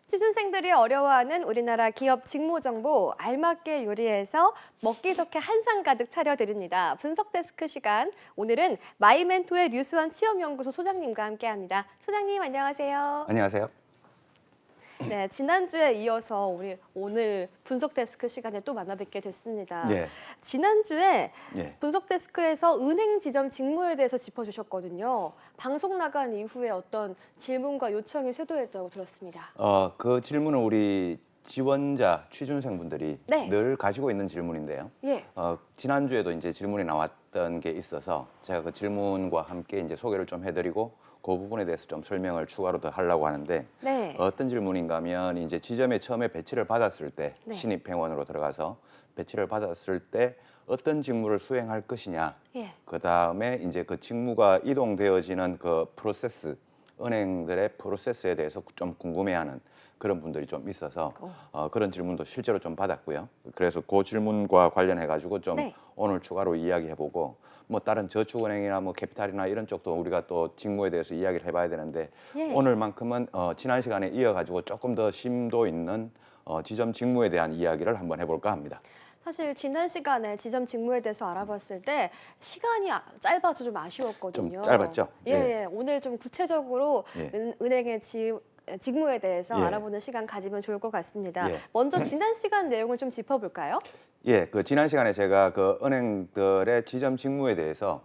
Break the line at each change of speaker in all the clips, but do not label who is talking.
취준생들이 어려워하는 우리나라 기업 직무 정보 알맞게 요리해서 먹기 좋게 한상 가득 차려드립니다. 분석 데스크 시간. 오늘은 마이멘토의 류수환 취업연구소 소장님과 함께합니다. 소장님 안녕하세요.
안녕하세요.
네, 지난주에 이어서 우리 오늘 분석 데스크 시간에 또 만나 뵙게 됐습니다.
예.
지난주에
예.
분석 데스크에서 은행 지점 직무에 대해서 짚어주셨거든요. 방송 나간 이후에 어떤 질문과 요청이 쇄도했다고 들었습니다.
그 질문은 우리 지원자 취준생분들이
네.
늘 가지고 있는 질문인데요.
예.
지난주에도 이제 질문이 나왔던 게 있어서 제가 그 질문과 함께 이제 소개를 좀 해드리고 그 부분에 대해서 좀 설명을 추가로 더 하려고 하는데
네.
어떤 질문인가 하면 이제 지점에 처음에 배치를 받았을 때
네.
신입행원으로 들어가서 배치를 받았을 때 어떤 직무를 수행할 것이냐.
예.
그 다음에 이제 그 직무가 이동되어지는 그 프로세스, 은행들의 프로세스에 대해서 좀 궁금해하는 그런 분들이 좀 있어서 그런 질문도 실제로 좀 받았고요. 그래서 그 질문과 관련해 가지고 좀
네.
오늘 추가로 이야기해보고 뭐 다른 저축은행이나 뭐 캐피탈이나 이런 쪽도 우리가 또 직무에 대해서 이야기를 해봐야 되는데
예.
오늘만큼은 지난 시간에 이어가지고 조금 더 심도 있는 지점 직무에 대한 이야기를 한번 해볼까 합니다.
사실 지난 시간에 지점 직무에 대해서 알아봤을 때 시간이 짧아서 좀 아쉬웠거든요.
좀 짧았죠?
예,
예.
예. 오늘 좀 구체적으로
예.
은행의 직무에 대해서
예.
알아보는 시간 가지면 좋을 것 같습니다.
예.
먼저 지난 시간 내용을 좀 짚어볼까요?
예, 그 지난 시간에 제가 그 은행들의 지점 직무에 대해서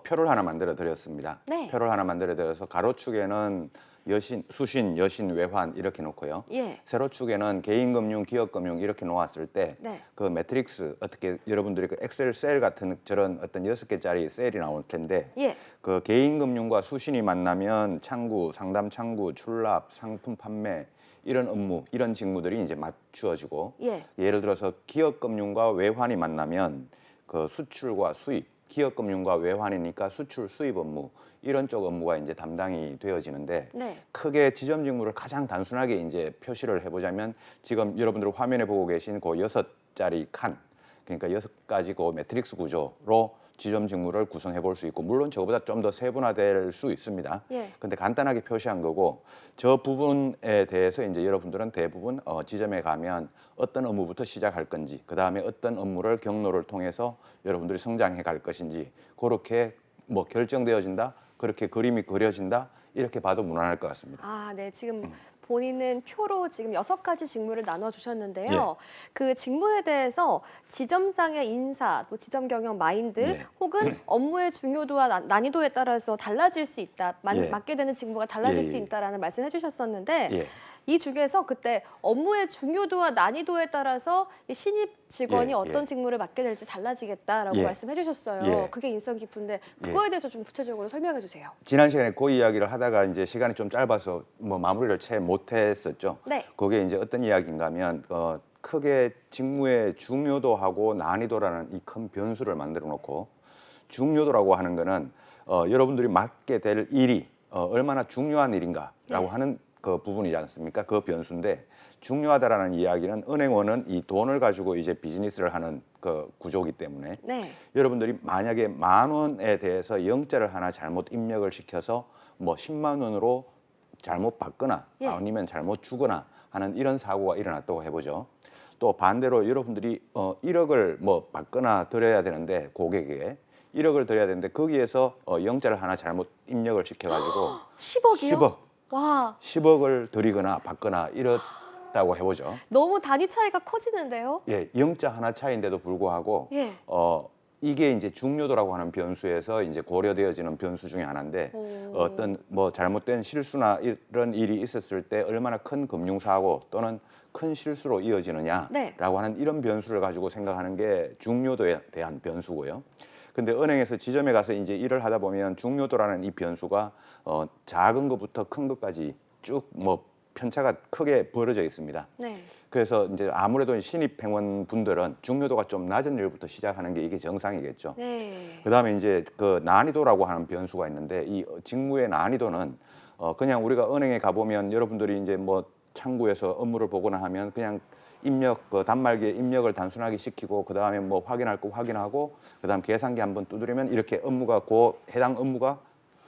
표를 하나 만들어 드렸습니다.
네.
표를 하나 만들어 드려서 가로축에는 여신, 수신, 여신, 외환 이렇게 놓고요.
예.
세로축에는 개인금융, 기업금융 이렇게 놓았을 때
네.
그 매트릭스 어떻게 여러분들이 그 엑셀 셀 같은 저런 어떤 6개짜리 셀이 나올 텐데
예.
그 개인금융과 수신이 만나면 창구, 상담 창구, 출납, 상품 판매 이런 업무, 이런 직무들이 이제 맞추어지고
예.
예를 들어서 기업금융과 외환이 만나면 그 수출과 수입, 기업금융과 외환이니까 수출, 수입 업무 이런 쪽 업무가 이제 담당이 되어지는데
네.
크게 지점 직무를 가장 단순하게 이제 표시를 해보자면 지금 여러분들 화면에 보고 계신 그 6자리 칸, 그러니까 6가지 그 매트릭스 구조로 지점 직무를 구성해 볼 수 있고 물론 저거보다 좀 더 세분화될 수 있습니다.
예.
근데 간단하게 표시한 거고 저 부분에 대해서 이제 여러분들은 대부분 지점에 가면 어떤 업무부터 시작할 건지 그 다음에 어떤 업무를 경로를 통해서 여러분들이 성장해 갈 것인지 그렇게 뭐 결정되어진다 그렇게 그림이 그려진다 이렇게 봐도 무난할 것 같습니다.
아, 네. 지금 본인은 표로 지금 6가지 직무를 나눠주셨는데요.
예.
그 직무에 대해서 지점상의 인사, 또 지점 경영 마인드,
예.
혹은 업무의 중요도와 난이도에 따라서 달라질 수 있다.
예.
맡게 되는 직무가 달라질
예,
수
예.
있다라는 말씀을 해주셨었는데
예.
이 중에서 그때 업무의 중요도와 난이도에 따라서 이 신입 직원이
예,
어떤
예.
직무를 맡게 될지 달라지겠다라고
예.
말씀해 주셨어요.
예.
그게 인상 깊은데 그거에 대해서 좀 구체적으로 설명해 주세요.
지난 시간에 그 이야기를 하다가 이제 시간이 좀 짧아서 뭐 마무리를 채 못했었죠.
네.
그게 이제 어떤 이야기인가 하면 크게 직무의 중요도하고 난이도라는 이 큰 변수를 만들어 놓고 중요도라고 하는 거는 여러분들이 맡게 될 일이 얼마나 중요한 일인가라고
네.
하는 그 부분이지 않습니까? 그 변수인데 중요하다라는 이야기는 은행원은 이 돈을 가지고 이제 비즈니스를 하는 그 구조이기 때문에
네.
여러분들이 만약에 10,000원에 대해서 영자를 하나 잘못 입력을 시켜서 뭐 10만 원으로 잘못 받거나
예.
아니면 잘못 주거나 하는 이런 사고가 일어났다고 해보죠. 또 반대로 여러분들이 1억을 뭐 받거나 드려야 되는데 고객에게 1억을 드려야 되는데 거기에서 영자를 하나 잘못 입력을 시켜가지고
10억이요?
10억,
와,
10억을 드리거나 받거나 이렇다고 해보죠.
너무 단위 차이가 커지는데요?
예, 영자 하나 차이인데도 불구하고
예.
이게 이제 중요도라고 하는 변수에서 이제 고려되어지는 변수 중에 하나인데 어떤 뭐 잘못된 실수나 이런 일이 있었을 때 얼마나 큰 금융사고 또는 큰 실수로 이어지느냐라고
네.
하는 이런 변수를 가지고 생각하는 게 중요도에 대한 변수고요. 근데 은행에서 지점에 가서 이제 일을 하다 보면 중요도라는 이 변수가 작은 것부터 큰 것까지 쭉 뭐 편차가 크게 벌어져 있습니다.
네.
그래서 이제 아무래도 신입 행원 분들은 중요도가 좀 낮은 일부터 시작하는 게 이게 정상이겠죠.
네.
그다음에 이제 그 난이도라고 하는 변수가 있는데 이 직무의 난이도는 그냥 우리가 은행에 가보면 여러분들이 이제 뭐 창구에서 업무를 보거나 하면 그냥 입력 그 단말기에 입력을 단순하게 시키고 그다음에 뭐 확인할 거 확인하고 그다음 계산기 한번 두드리면 이렇게 업무가 해당 업무가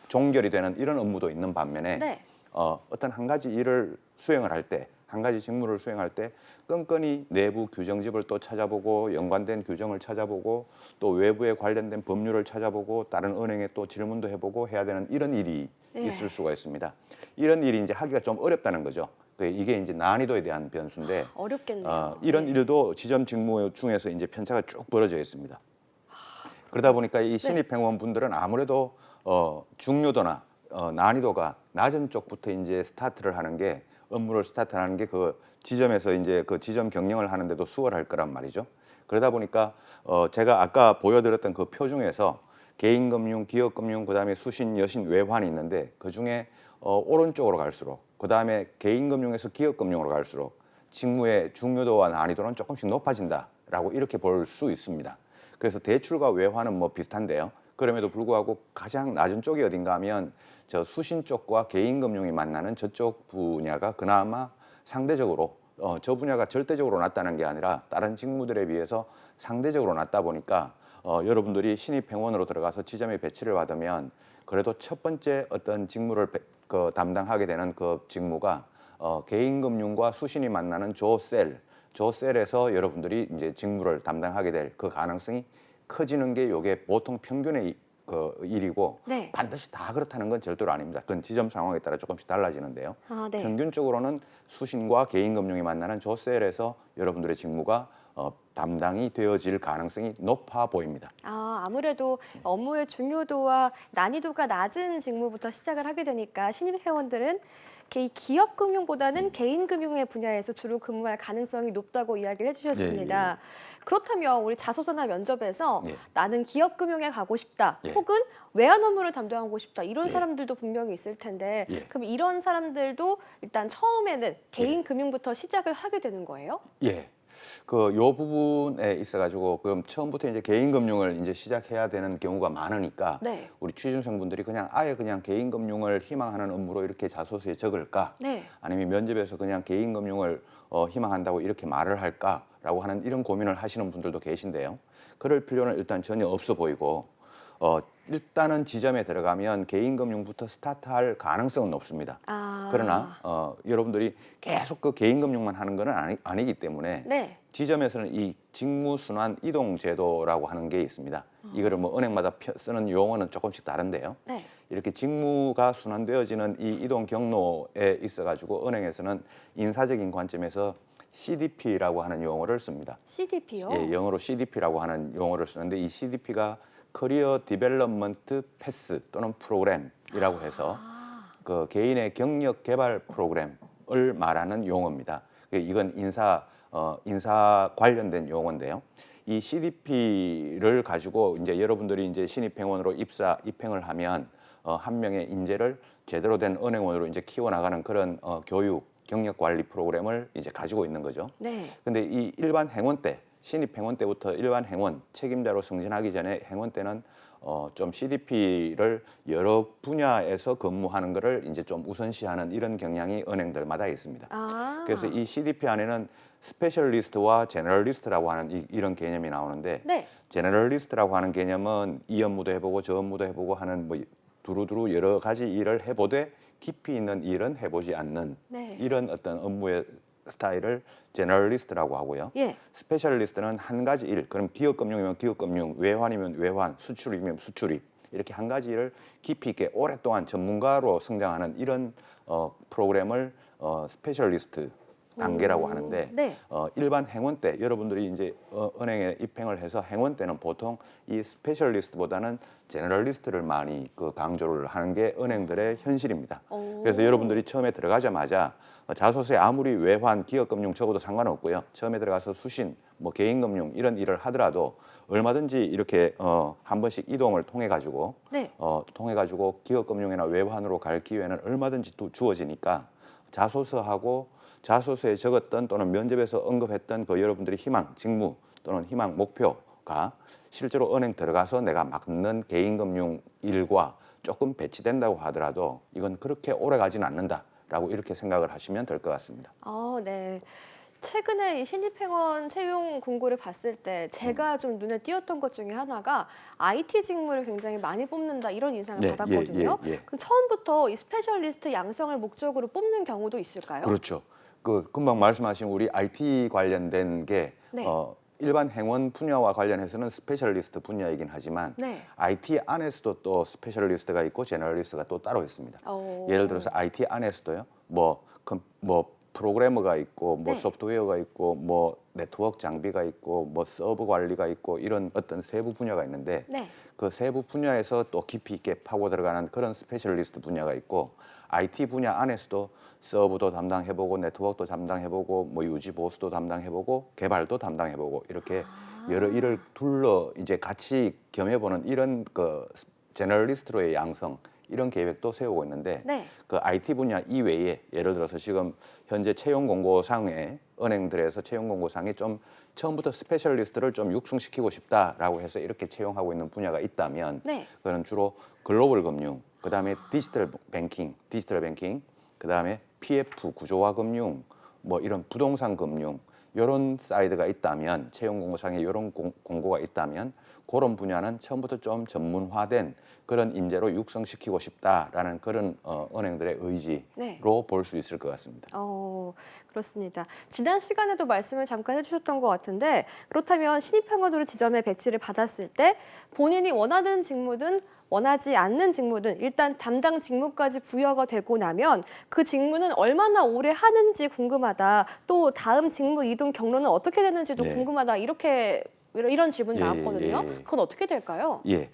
종결이 되는 이런 업무도 있는 반면에
네.
어떤 한 가지 일을 수행을 할 때 한 가지 직무를 수행할 때 끈끈이 내부 규정집을 또 찾아보고 연관된 규정을 찾아보고 또 외부에 관련된 법률을 찾아보고 다른 은행에 또 질문도 해보고 해야 되는 이런 일이
네.
있을 수가 있습니다. 이런 일이 이제 하기가 좀 어렵다는 거죠. 이게 이제 난이도에 대한 변수인데
어렵겠네요.
이런
네.
일도 지점 직무 중에서 이제 편차가 쭉 벌어져 있습니다. 그러다 보니까 이 신입 행원분들은 아무래도 중요도나 난이도가 낮은 쪽부터 이제 스타트를 하는 게 업무를 스타트하는 게 그 지점에서 이제 그 지점 경영을 하는데도 수월할 거란 말이죠. 그러다 보니까 제가 아까 보여드렸던 그 표 중에서 개인금융, 기업금융, 그다음에 수신, 여신, 외환이 있는데 그 중에 오른쪽으로 갈수록 그다음에 개인금융에서 기업금융으로 갈수록 직무의 중요도와 난이도는 조금씩 높아진다라고 이렇게 볼 수 있습니다. 그래서 대출과 외환은 뭐 비슷한데요. 그럼에도 불구하고 가장 낮은 쪽이 어딘가 하면 저 수신 쪽과 개인금융이 만나는 저쪽 분야가 그나마 상대적으로 저 분야가 절대적으로 낮다는 게 아니라 다른 직무들에 비해서 상대적으로 낮다 보니까 여러분들이 신입 행원으로 들어가서 지점에 배치를 받으면 그래도 첫 번째 어떤 직무를 담당하게 되는 그 직무가 개인금융과 수신이 만나는 조셀에서 여러분들이 이제 직무를 담당하게 될 그 가능성이 커지는 게 이게 보통 평균의 그 일이고
네.
반드시 다 그렇다는 건 절대로 아닙니다. 그건 지점 상황에 따라 조금씩 달라지는데요.
아, 네.
평균적으로는 수신과 개인금융이 만나는 조셀에서 여러분들의 직무가 담당이 되어질 가능성이 높아 보입니다.
아무래도 업무의 중요도와 난이도가 낮은 직무부터 시작을 하게 되니까 신입 회원들은 기업 금융보다는 개인 금융의 분야에서 주로 근무할 가능성이 높다고 이야기를 해주셨습니다.
예.
그렇다면 우리 자소서나 면접에서
예.
나는 기업 금융에 가고 싶다,
예.
혹은 외환 업무를 담당하고 싶다 이런
예.
사람들도 분명히 있을 텐데
예.
그럼 이런 사람들도 일단 처음에는 개인 금융부터 시작을 하게 되는 거예요?
예. 그 요 부분에 있어가지고 그럼 처음부터 이제 개인 금융을 이제 시작해야 되는 경우가 많으니까
네.
우리 취준생분들이 아예 그냥 개인 금융을 희망하는 업무로 이렇게 자소서에 적을까?
네.
아니면 면접에서 그냥 개인 금융을 희망한다고 이렇게 말을 할까라고 하는 이런 고민을 하시는 분들도 계신데요. 그럴 필요는 일단 전혀 없어 보이고 일단은 지점에 들어가면 개인 금융부터 스타트할 가능성은 높습니다. 그러나 여러분들이 계속 그 개인 금융만 하는 건 아니기 때문에
네.
지점에서는 이 직무순환 이동 제도라고 하는 게 있습니다. 이거를 뭐 은행마다 쓰는 용어는 조금씩 다른데요.
네.
이렇게 직무가 순환되어지는 이 이동 경로에 있어가지고 은행에서는 인사적인 관점에서 CDP라고 하는 용어를 씁니다.
CDP요?
예, 영어로 CDP라고 하는 용어를 쓰는데 이 CDP가 커리어 디벨롭먼트 패스 또는 프로그램이라고 해서 그 개인의 경력 개발 프로그램을 말하는 용어입니다. 이건 인사 관련된 용어인데요. 이 CDP를 가지고 이제 여러분들이 이제 신입 행원으로 입행을 하면 한 명의 인재를 제대로 된 은행원으로 이제 키워나가는 그런 교육 경력 관리 프로그램을 이제 가지고 있는 거죠.
네.
근데 이 일반 행원 때 신입 행원 때부터 일반 행원 책임자로 승진하기 전에 행원 때는 좀 CDP를 여러 분야에서 근무하는 것을 이제 좀 우선시하는 이런 경향이 은행들마다 있습니다. 그래서 이 CDP 안에는 스페셜리스트와 제너럴리스트라고 하는 이런 개념이 나오는데
네.
제너럴리스트라고 하는 개념은 이 업무도 해보고 저 업무도 해보고 하는 뭐 두루두루 여러 가지 일을 해보되 깊이 있는 일은 해보지 않는
네.
이런 어떤 업무의 스타일을 제너럴리스트라고 하고요.
예.
스페셜리스트는 한 가지 일, 그럼 기업금융이면 기업금융, 외환이면 외환, 수출이면 수출입 이렇게 한 가지 일을 깊이 있게 오랫동안 전문가로 성장하는 이런 프로그램을 스페셜리스트 단계라고 하는데
네.
일반 행원 때 여러분들이 이제 은행에 입행을 해서 행원 때는 보통 이 스페셜리스트보다는 제너럴리스트를 많이 강조를 하는 게 은행들의 현실입니다. 그래서 여러분들이 처음에 들어가자마자 자소서에 아무리 외환, 기업금융 적어도 상관없고요. 처음에 들어가서 수신, 뭐 개인금융 이런 일을 하더라도 얼마든지 이렇게 한 번씩 이동을 통해 가지고
네.
기업금융이나 외환으로 갈 기회는 얼마든지 또 주어지니까 자소서에 적었던 또는 면접에서 언급했던 그 여러분들이 희망, 직무 또는 희망 목표가 실제로 은행 들어가서 내가 맡는 개인금융 일과 조금 배치된다고 하더라도 이건 그렇게 오래 가지는 않는다라고 이렇게 생각을 하시면 될 것 같습니다.
네. 최근에 이 신입행원 채용 공고를 봤을 때 제가 좀 눈에 띄었던 것 중에 하나가 IT 직무를 굉장히 많이 뽑는다 이런 인상을
네,
받았거든요.
예.
그럼 처음부터 이 스페셜리스트 양성을 목적으로 뽑는 경우도 있을까요?
그렇죠. 그 금방 말씀하신 우리 IT 관련된 게
네.
일반 행원 분야와 관련해서는 스페셜리스트 분야이긴 하지만
네.
IT 안에서도 또 스페셜리스트가 있고 제너럴리스트가 또 따로 있습니다.
어.
예를 들어서 IT 안에서도요. 뭐 프로그래머가 있고 뭐
네.
소프트웨어가 있고 뭐 네트워크 장비가 있고 뭐 서버 관리가 있고 이런 어떤 세부 분야가 있는데
네.
그 세부 분야에서 또 깊이 있게 파고 들어가는 그런 스페셜리스트 분야가 있고 IT 분야 안에서도 서버도 담당해보고 네트워크도 담당해보고 뭐 유지 보수도 담당해보고 개발도 담당해보고 이렇게 여러 일을 둘러 이제 같이 겸해보는 이런 그 제너럴리스트로의 양성 이런 계획도 세우고 있는데
네.
그 IT 분야 이외에 예를 들어서 지금 현재 채용 공고상에 은행들에서 채용 공고상에 좀 처음부터 스페셜리스트를 좀 육성시키고 싶다라고 해서 이렇게 채용하고 있는 분야가 있다면
네.
그거는 주로 글로벌 금융, 그다음에 디지털 뱅킹, 그다음에 PF 구조화 금융, 뭐 이런 부동산 금융 이런 사이드가 있다면 채용 공고상에 이런 공고가 있다면 그런 분야는 처음부터 좀 전문화된 그런 인재로 육성시키고 싶다라는 그런 은행들의 의지로
네.
볼 수 있을 것 같습니다.
그렇습니다. 지난 시간에도 말씀을 잠깐 해주셨던 것 같은데 그렇다면 신입행원으로 지점에 배치를 받았을 때 본인이 원하는 직무든 원하지 않는 직무든 일단 담당 직무까지 부여가 되고 나면 그 직무는 얼마나 오래 하는지 궁금하다. 또 다음 직무 이동 경로는 어떻게 되는지도
네.
궁금하다. 이런 질문
예,
나왔거든요.
예.
그건 어떻게 될까요?
예,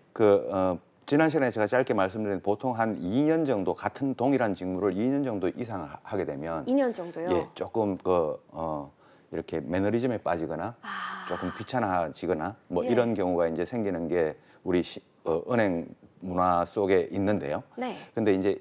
지난 시간에 제가 짧게 말씀드린 보통 한 2년 정도 같은 동일한 직무를 2년 정도 이상 하게 되면
2년 정도요.
예, 조금 이렇게 매너리즘에 빠지거나 조금 귀찮아지거나 뭐
예.
이런 경우가 이제 생기는 게 우리 은행 문화 속에 있는데요.
네.
근데 이제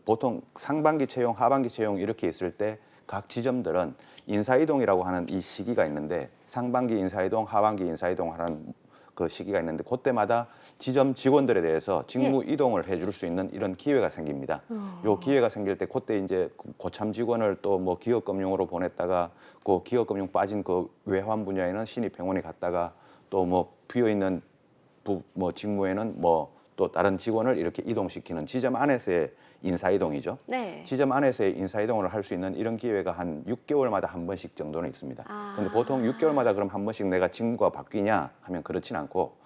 보통 상반기 채용, 하반기 채용 이렇게 있을 때 각 지점들은 인사이동이라고 하는 이 시기가 있는데 상반기 인사이동, 하반기 인사이동 하는 그 시기가 있는데 그때마다 지점 직원들에 대해서 직무 이동을 해줄 수 있는 이런 기회가 생깁니다. 요 기회가 생길 때 그때 이제 고참 직원을 또 뭐 기업금융으로 보냈다가 그 기업금융 빠진 그 외환 분야에는 신입행원이 갔다가 또 뭐 비어 있는 직무에는 뭐 또 다른 직원을 이렇게 이동시키는 지점 안에서의 인사이동이죠.
네.
지점 안에서의 인사이동을 할 수 있는 이런 기회가 한 6개월마다 한 번씩 정도는 있습니다. 근데 보통 6개월마다 그럼 한 번씩 내가 직무가 바뀌냐 하면 그렇진 않고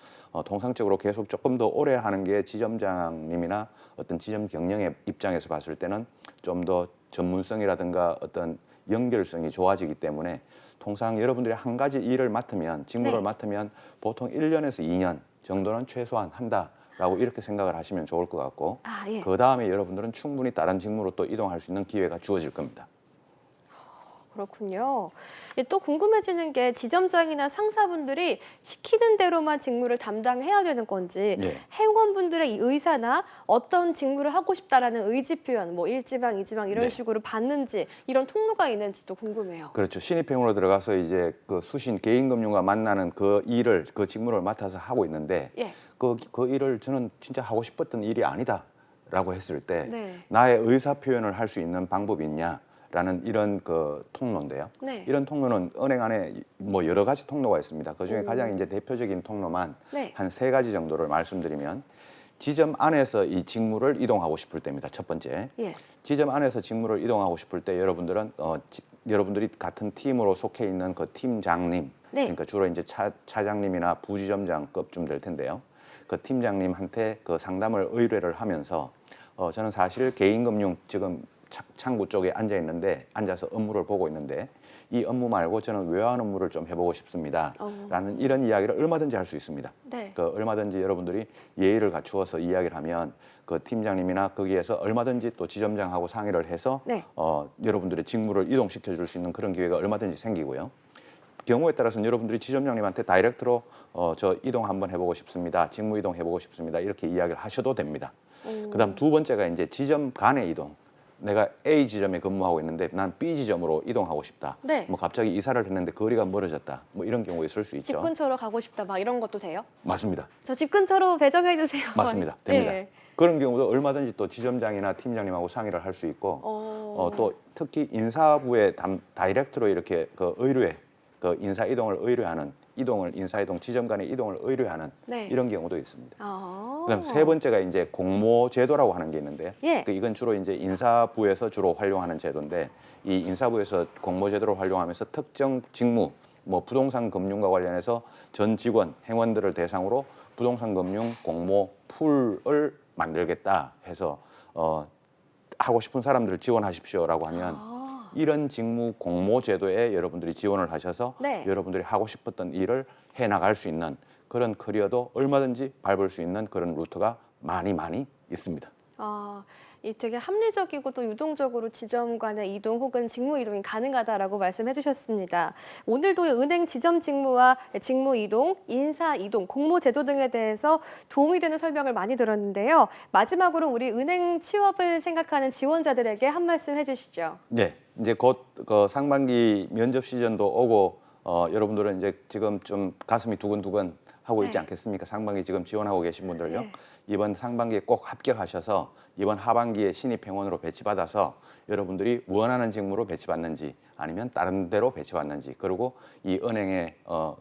통상적으로 계속 조금 더 오래 하는 게 지점장님이나 어떤 지점 경영의 입장에서 봤을 때는 좀 더 전문성이라든가 어떤 연결성이 좋아지기 때문에 통상 여러분들이 한 가지 일을 맡으면 직무를
네.
맡으면 보통 1년에서 2년 정도는 최소한 한다라고 이렇게 생각을 하시면 좋을 것 같고
예.
그 다음에 여러분들은 충분히 다른 직무로 또 이동할 수 있는 기회가 주어질 겁니다.
그렇군요. 또 궁금해지는 게 지점장이나 상사분들이 시키는 대로만 직무를 담당해야 되는 건지
예.
행원분들의 이 의사나 어떤 직무를 하고 싶다라는 의지 표현, 뭐 1지방, 2지방 이런
네.
식으로 받는지 이런 통로가 있는지도 궁금해요.
그렇죠. 신입행으로 들어가서 이제 그 수신 개인금융과 만나는 그 일을 그 직무를 맡아서 하고 있는데
예.
그 일을 저는 진짜 하고 싶었던 일이 아니다라고 했을 때
네.
나의 의사 표현을 할 수 있는 방법이 있냐라는 이런 그 통로인데요.
네.
이런 통로는 은행 안에 뭐 여러 가지 통로가 있습니다. 그 중에 가장 이제 대표적인 통로만
네.
한 3가지 정도를 말씀드리면 지점 안에서 이 직무를 이동하고 싶을 때입니다. 첫 번째.
예.
지점 안에서 직무를 이동하고 싶을 때 여러분들은 여러분들이 같은 팀으로 속해 있는 그 팀장님,
네.
그러니까 주로 이제 차장님이나 부지점장급쯤 될 텐데요. 그 팀장님한테 그 상담을 의뢰를 하면서 저는 사실 개인금융 지금 창구 쪽에 앉아서 업무를 보고 있는데 이 업무 말고 저는 외환 업무를 좀 해보고 싶습니다. 라는 이런 이야기를 얼마든지 할 수 있습니다.
네.
그 얼마든지 여러분들이 예의를 갖추어서 이야기를 하면 그 팀장님이나 거기에서 얼마든지 또 지점장하고 상의를 해서
네.
여러분들의 직무를 이동시켜 줄 수 있는 그런 기회가 얼마든지 생기고요. 경우에 따라서는 여러분들이 지점장님한테 다이렉트로 저 이동 한번 해보고 싶습니다. 직무 이동 해보고 싶습니다. 이렇게 이야기를 하셔도 됩니다. 그다음 두 번째가 이제 지점 간의 이동. 내가 A 지점에 근무하고 있는데 난 B 지점으로 이동하고 싶다.
네.
뭐 갑자기 이사를 했는데 거리가 멀어졌다. 뭐 이런 경우 있을 수 있죠.
집 근처로 가고 싶다 막 이런 것도 돼요?
맞습니다.
저 집 근처로 배정해 주세요.
맞습니다. 됩니다.
예.
그런 경우도 얼마든지 또 지점장이나 팀장님하고 상의를 할 수 있고 또 특히 인사부에 다이렉트로 이렇게 그 인사 이동을 의뢰하는 이동을 인사이동, 지점 간의 이동을 의뢰하는
네.
이런 경우도 있습니다.
아.
그다음 세 번째가 이제 공모 제도라고 하는 게 있는데,
예.
이건 주로 이제 인사부에서 주로 활용하는 제도인데, 이 인사부에서 공모 제도를 활용하면서 특정 직무, 뭐 부동산 금융과 관련해서 전 직원, 행원들을 대상으로 부동산 금융 공모 풀을 만들겠다 해서 하고 싶은 사람들을 지원하십시오라고 하면 이런 직무 공모 제도에 여러분들이 지원을 하셔서
네.
여러분들이 하고 싶었던 일을 해 나갈 수 있는 그런 커리어도 얼마든지 밟을 수 있는 그런 루트가 많이 있습니다.
이 되게 합리적이고 또 유동적으로 지점 간의 이동 혹은 직무 이동이 가능하다라고 말씀해 주셨습니다. 오늘도 은행 지점 직무와 직무 이동, 인사 이동, 공모 제도 등에 대해서 도움이 되는 설명을 많이 들었는데요. 마지막으로 우리 은행 취업을 생각하는 지원자들에게 한 말씀 해주시죠.
네, 이제 곧 그 상반기 면접 시즌도 오고 여러분들은 이제 지금 좀 가슴이 두근두근 하고 있지
네.
않겠습니까? 상반기 지금 지원하고 계신 분들요.
네.
이번 상반기에 꼭 합격하셔서 이번 하반기에 신입 회원으로 배치받아서 여러분들이 원하는 직무로 배치받는지 아니면 다른 데로 배치받는지, 그리고 이 은행에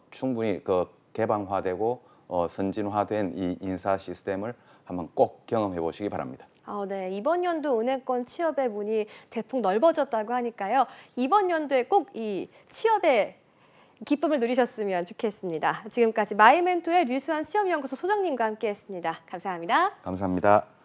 충분히 그 개방화되고 선진화된 이 인사 시스템을 한번 꼭 경험해 보시기 바랍니다.
네. 이번 연도 은행권 취업의 문이 대폭 넓어졌다고 하니까요. 이번 연도에 꼭 이 취업의 기쁨을 누리셨으면 좋겠습니다. 지금까지 마이멘토의 류수환 취업연구소 소장님과 함께했습니다. 감사합니다.
감사합니다.